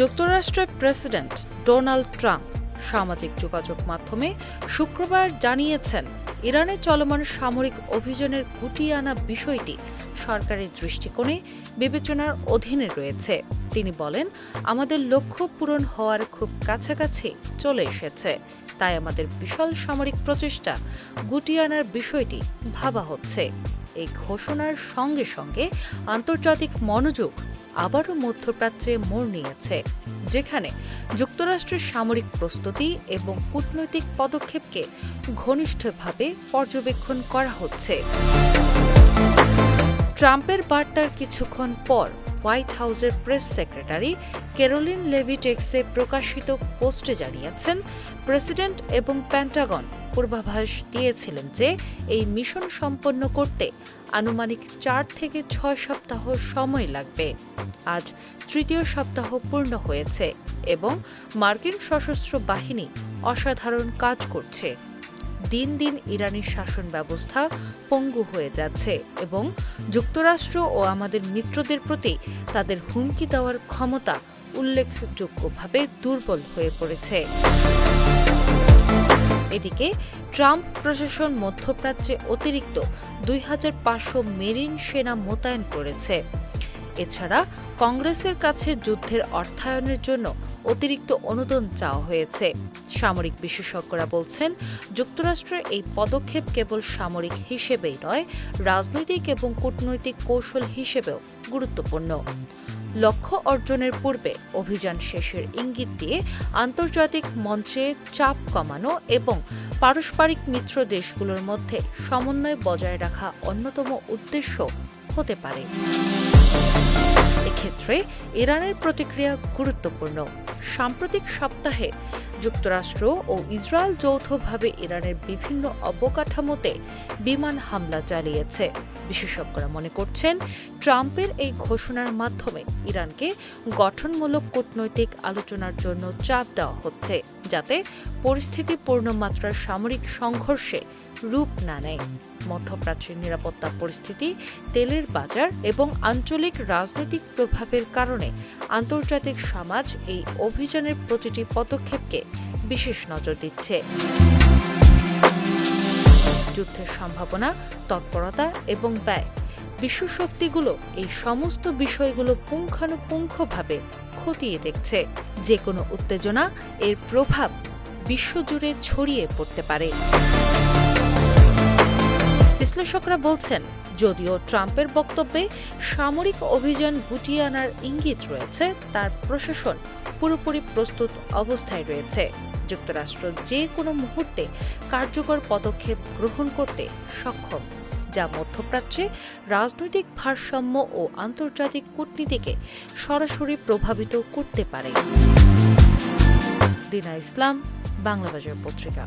যুক্তরাষ্ট্রের president Donald Trump সামাজিক যোগাযোগ মাধ্যমে শুক্রবার জানিয়েছেন, ইরানে চলমান সামরিক অভিযানের গুটিয়ে আনা বিষয়টি সরকারের দৃষ্টিকোণে বিবেচনার অধীনে রয়েছে। তিনি বলেন, আমাদের লক্ষ্য পূরণ হওয়ার খুব কাছাকাছি চলে এসেছে, তাই আমাদের বিশাল সামরিক প্রচেষ্টা গুটিয়ে আনার বিষয়টি ভাবা হচ্ছে। এই ঘোষণার সঙ্গে সঙ্গে আন্তর্জাতিক মনোযোগ আবারও মধ্যপ্রাচ্যে মোড় নিয়েছে, যেখানে যুক্তরাষ্ট্রের সামরিক প্রস্তুতি এবং কূটনৈতিক পদক্ষেপকে ঘনিষ্ঠভাবে পর্যবেক্ষণ করা হচ্ছে। ট্রাম্পের বার্তার কিছুক্ষণ পর হোয়াইট হাউসের প্রেস সেক্রেটারি ক্যারোলিন লেভিট এক্সে প্রকাশিত পোস্টে জানিয়েছেন, প্রেসিডেন্ট এবং পেন্টাগন পূর্বাভাস দিয়েছিলেন যে এই মিশন সম্পন্ন করতে আনুমানিক 4 থেকে 6 সপ্তাহ সময় লাগবে। আজ তৃতীয় সপ্তাহ পূর্ণ হয়েছে এবং মার্কিন সশস্ত্র বাহিনী অসাধারণ কাজ করছে। দিন দিন ইরানি শাসন ব্যবস্থা পঙ্গু হয়ে যাচ্ছে এবং যুক্তরাষ্ট্র ও আমাদের মিত্রদের প্রতি তাদের হুমকি দেওয়ার ক্ষমতা উল্লেখযোগ্যভাবে দুর্বল হয়ে পড়েছে। এদিকে ট্রাম্প প্রশাসন মধ্যপ্রাচ্যে অতিরিক্ত 2500 মেরিন সেনা মোতায়েন করেছে। এছাড়া কংগ্রেসের কাছে যুদ্ধের অর্থায়নের জন্য অতিরিক্ত অনুদান চাওয়া হয়েছে। সামরিক বিশেষজ্ঞরা বলছেন, যুক্তরাষ্ট্রের এই পদক্ষেপ কেবল সামরিক হিসেবেই নয়, রাজনৈতিক এবং কূটনৈতিক কৌশল হিসেবেও গুরুত্বপূর্ণ। লক্ষ্য অর্জনের পূর্বে অভিযান শেষের ইঙ্গিত দিয়ে আন্তর্জাতিক মঞ্চে চাপ কমানো এবং পারস্পরিক মিত্র দেশগুলোর মধ্যে সমন্বয় বজায় রাখা অন্যতম উদ্দেশ্য হতে পারে। এক্ষেত্রে ইরানের প্রতিক্রিয়া গুরুত্বপূর্ণ। সাম্প্রতিক সপ্তাহে যুক্তরাষ্ট্র ও ইসরায়েল যৌথভাবে ইরানের বিভিন্ন অবকাঠামোতে বিমান হামলা চালিয়েছে। বিশেষজ্ঞরা মনে করছেন, ট্রাম্পের এই ঘোষণার মাধ্যমে ইরানকে গঠনমূলক কূটনৈতিক আলোচনার জন্য চাপ দেওয়া হচ্ছে, যাতে পরিস্থিতি পূর্ণমাত্রার সামরিক সংঘর্ষে রূপ না নেয়। মধ্যপ্রাচ্যের নিরাপত্তা পরিস্থিতি, তেলের বাজার এবং আঞ্চলিক রাজনৈতিক প্রভাবের কারণে আন্তর্জাতিক সমাজ এই অভিযানের প্রতিটি পদক্ষেপকে বিশেষ নজর দিচ্ছে। যুদ্ধের সম্ভাবনা, তৎপরতা এবং ব্যয়, বিশ্বশক্তিগুলো এই সমস্ত বিষয়গুলো পুঙ্খানুপুঙ্খভাবে খতিয়ে দেখছে। যে কোনো উত্তেজনা এর প্রভাব বিশ্বজুড়ে ছড়িয়ে পড়তে পারে। বিশ্লেষকরা বলছেন, যদিও ট্রাম্পের বক্তব্যে সামরিক অভিযান গুটিয়ে আনার ইঙ্গিত রয়েছে, তার প্রশাসন পুরোপুরি প্রস্তুত অবস্থায় রয়েছে। যুক্তরাষ্ট্র যে কোনো মুহূর্তে কার্যকর পদক্ষেপ গ্রহণ করতে সক্ষম, যা মধ্যপ্রাচ্যে রাজনৈতিক ভারসাম্য ও আন্তর্জাতিক কূটনীতিকে সরাসরি প্রভাবিত করতে পারে। দিনা ইসলাম, বাংলাবাজার পত্রিকা।